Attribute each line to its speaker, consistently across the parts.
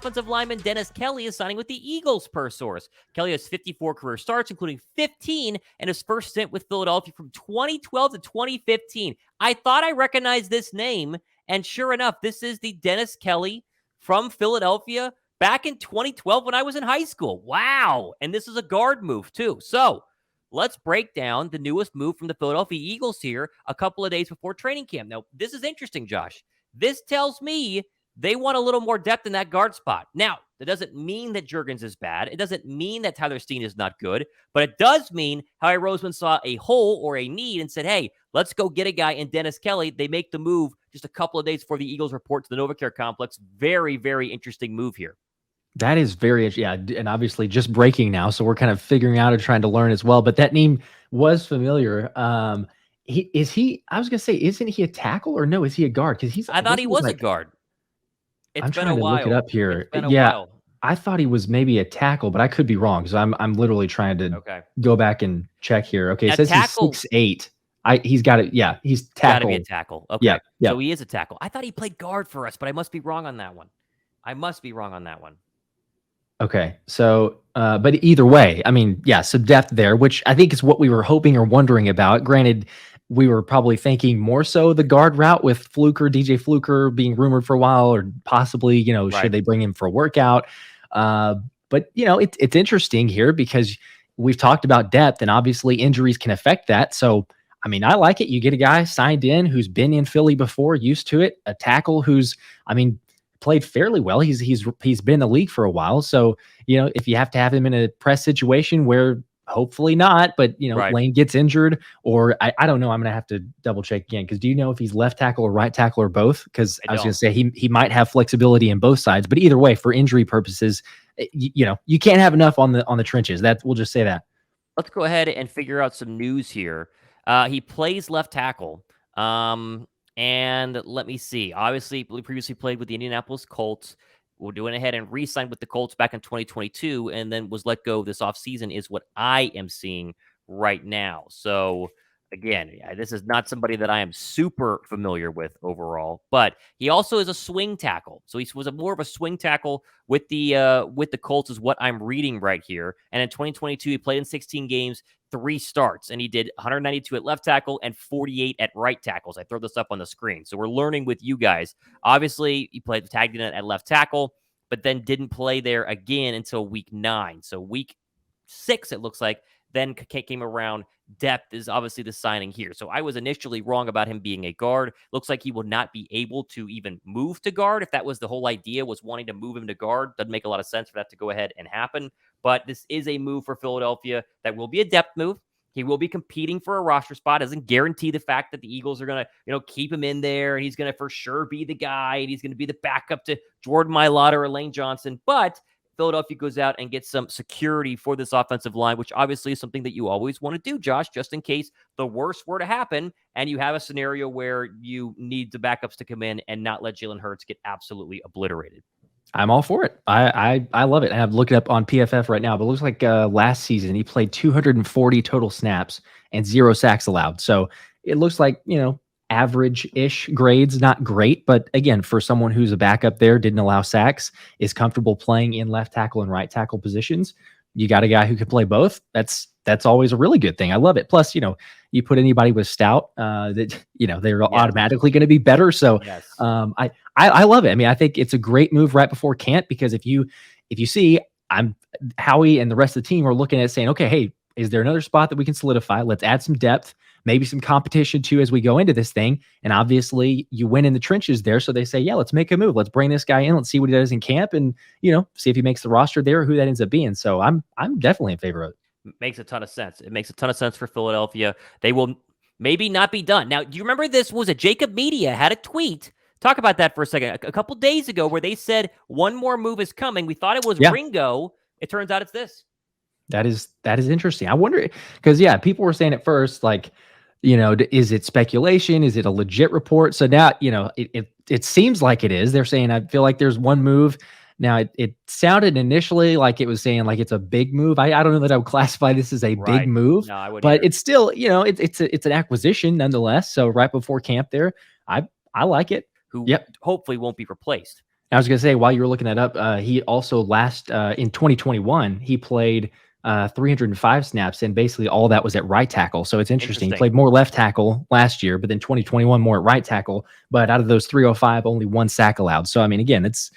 Speaker 1: Offensive lineman Dennis Kelly is signing with the Eagles, per source. Kelly has 54 career starts, including 15 in his first stint with Philadelphia from 2012 to 2015. I thought I recognized this name, and sure enough, this is the Dennis Kelly from Philadelphia back in 2012 when I was in high school. Wow. And this is a guard move, too. So let's break down the newest move from the Philadelphia Eagles here a couple of days before training camp. Now, this is interesting, Josh. This tells me they want a little more depth in that guard spot. Now, that doesn't mean that Juergens is bad. It doesn't mean that Tyler Steen is not good, but it does mean Howie Roseman saw a hole or a need and said, hey, let's go get a guy in Dennis Kelly. They make the move just a couple of days before the Eagles report to the NovaCare complex. Very, very interesting move here.
Speaker 2: That is very, yeah, and obviously just breaking now, so we're kind of figuring out and trying to learn as well. But that name was familiar. I was gonna say, isn't he a tackle or no? Is he a guard? Because
Speaker 1: I thought he was a guard.
Speaker 2: I'm trying to look it up here.
Speaker 1: It's been a while.
Speaker 2: I thought he was maybe a tackle, but I could be wrong because I'm literally trying to go back and check here. Okay, it says he's 6'8". He's got it. Yeah, he's tackle.
Speaker 1: Got to be a tackle. Okay, yeah. So he is a tackle. I thought he played guard for us, but I must be wrong on that one.
Speaker 2: Okay, so, but either way, I mean, yeah, some depth there, which I think is what we were hoping or wondering about. Granted, we were probably thinking more so the guard route with DJ Fluker being rumored for a while, or possibly, should they bring him for a workout? But, it's interesting here because we've talked about depth and obviously injuries can affect that. So, I mean, I like it. You get a guy signed in who's been in Philly before, used to it, a tackle who's, played fairly well. He's been in the league for a while. So, if you have to have him in a press situation where hopefully not, but Lane gets injured, or I don't know. I'm going to have to double check again. Cause do you know if he's left tackle or right tackle or both? Cause I was going to say he might have flexibility in both sides, but either way, for injury purposes, you can't have enough on the trenches. We'll just say that.
Speaker 1: Let's go ahead and figure out some news here. He plays left tackle. And let me see. Obviously, previously played with the Indianapolis Colts. We're doing ahead and re-signed with the Colts back in 2022 and then was let go this offseason is what I am seeing right now. So, again, this is not somebody that I am super familiar with overall, but he also is a swing tackle. So he was more of a swing tackle with the Colts is what I'm reading right here. And in 2022, he played in 16 games, 3 starts, and he did 192 at left tackle and 48 at right tackles. I throw this up on the screen. So we're learning with you guys. Obviously, he tagged in at left tackle, but then didn't play there again until week 9. So week 6, it looks like, then came around. Depth is obviously the signing here. So I was initially wrong about him being a guard. Looks like he will not be able to even move to guard. If that was the whole idea, was wanting to move him to guard, doesn't make a lot of sense for that to go ahead and happen. But this is a move for Philadelphia that will be a depth move. He will be competing for a roster spot. Doesn't guarantee the fact that the Eagles are going to, keep him in there, and he's going to for sure be the guy, and he's going to be the backup to Jordan Mailata or Lane Johnson. But Philadelphia goes out and gets some security for this offensive line, which obviously is something that you always want to do, Josh, just in case the worst were to happen and you have a scenario where you need the backups to come in and not let Jalen Hurts get absolutely obliterated.
Speaker 2: I'm all for it. I love it. I have looked it up on PFF right now, but it looks like last season he played 240 total snaps and 0 sacks allowed. So it looks like, average-ish grades, not great, but again, for someone who's a backup there, didn't allow sacks, is comfortable playing in left tackle and right tackle positions. You got a guy who can play both. That's always a really good thing. I love it. Plus, you put anybody with stout, they're automatically going to be better. So I love it. I think it's a great move right before camp, because if you see, Howie and the rest of the team are looking at saying, okay, hey, is there another spot that we can solidify? Let's add some depth, maybe some competition too as we go into this thing. And obviously you win in the trenches there. So they say, yeah, let's make a move. Let's bring this guy in. Let's see what he does in camp and, see if he makes the roster there or who that ends up being. So I'm definitely in favor of it.
Speaker 1: Makes a ton of sense. It makes a ton of sense for Philadelphia. They will maybe not be done. Now, do you remember this? Was it Jacob Media had a tweet? Talk about that for a second. A couple days ago where they said one more move is coming. We thought it was Ringo. It turns out it's this.
Speaker 2: That is interesting. I wonder, because people were saying at first, like, is it speculation? Is it a legit report? So now, it seems like it is. They're saying, I feel like there's one move. Now it sounded initially like it was saying like it's a big move. I don't know that I would classify this as a big move,
Speaker 1: no, I wouldn't
Speaker 2: but
Speaker 1: either.
Speaker 2: It's still, it's an acquisition nonetheless. So right before camp there, I like it.
Speaker 1: Who hopefully won't be replaced.
Speaker 2: I was gonna say, while you were looking that up, he also in 2021, he played 305 snaps, and basically all that was at right tackle. So it's interesting. He
Speaker 1: Interesting.
Speaker 2: played more left tackle last year, but then 2021 more at right tackle. But out of those 305, only one sack allowed. So I mean, again, that's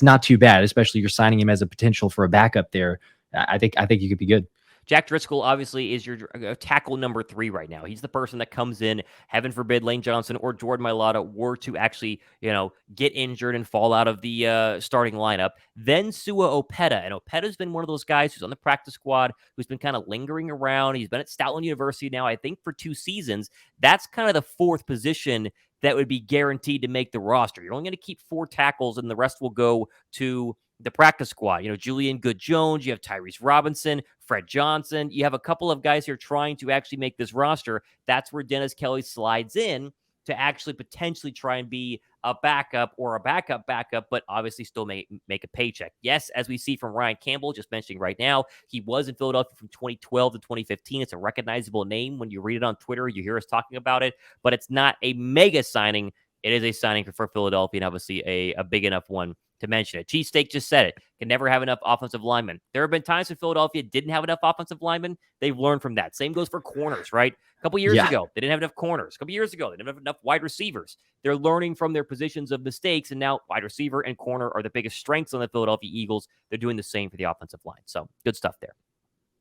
Speaker 2: not too bad, especially you're signing him as a potential for a backup there. I think you could be good.
Speaker 1: Jack Driscoll obviously is your tackle number 3 right now. He's the person that comes in, heaven forbid Lane Johnson or Jordan Mailata were to actually, get injured and fall out of the starting lineup. Then Sua Opeta. And Opeta's been one of those guys who's on the practice squad, who's been kind of lingering around. He's been at Stoutland University now, I think, for 2 seasons. That's kind of the 4th position that would be guaranteed to make the roster. You're only going to keep 4 tackles, and the rest will go to the practice squad. Julian Good-Jones, you have Tyrese Robinson, Fred Johnson. You have a couple of guys here trying to actually make this roster. That's where Dennis Kelly slides in to actually potentially try and be a backup or a backup, but obviously still make a paycheck. Yes, as we see from Ryan Campbell, just mentioning right now, he was in Philadelphia from 2012 to 2015. It's a recognizable name when you read it on Twitter, you hear us talking about it, but it's not a mega signing. It is a signing for Philadelphia, and obviously a big enough one to mention it. Cheesesteak just said it. Can never have enough offensive linemen. There have been times when Philadelphia didn't have enough offensive linemen. They've learned from that. Same goes for corners, right? A couple years ago, they didn't have enough corners. A couple years ago, they didn't have enough wide receivers. They're learning from their positions of mistakes, and now wide receiver and corner are the biggest strengths on the Philadelphia Eagles. They're doing the same for the offensive line. So good stuff there.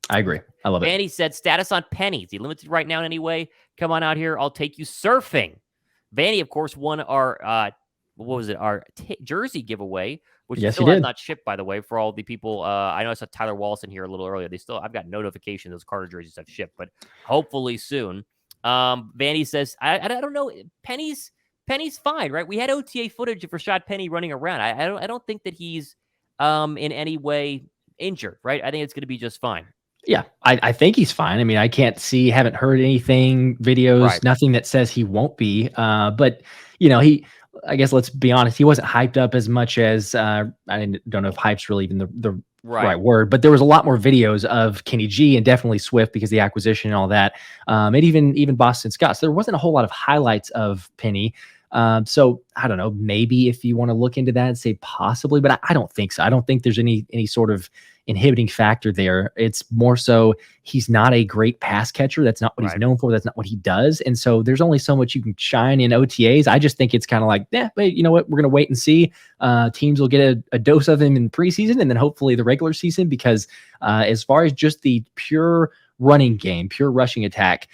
Speaker 2: I agree. I love it.
Speaker 1: And he said, status on Penny. Is he limited right now in any way? Come on out here. I'll take you surfing. Vanny, of course, won our our jersey giveaway, which still has not shipped, by the way, for all the people. I know I saw Tyler Wallace in here a little earlier. I've got notification those Carter jerseys have shipped, but hopefully soon. Vanny says, I don't know. Penny's fine, right? We had OTA footage of Rashad Penny running around. I don't think that he's in any way injured, right? I think it's going to be just fine.
Speaker 2: Yeah, I think he's fine. I mean, haven't heard anything, videos,
Speaker 1: Right.
Speaker 2: nothing that says he won't be. But I guess let's be honest, he wasn't hyped up as much as I don't know if hype's really even the right word, but there was a lot more videos of Kenny G and definitely Swift because of the acquisition and all that. And even Boston Scott. So there wasn't a whole lot of highlights of Penny. So I don't know, maybe if you want to look into that and say possibly, but I don't think so. I don't think there's any sort of inhibiting factor there. It's more so he's not a great pass catcher. That's not what he's known for. That's not what he does. And so there's only so much you can shine in OTAs. I just think it's kind of like, but you know what? We're going to wait and see. Teams will get a dose of him in preseason and then hopefully the regular season, because as far as just the pure running game, pure rushing attack,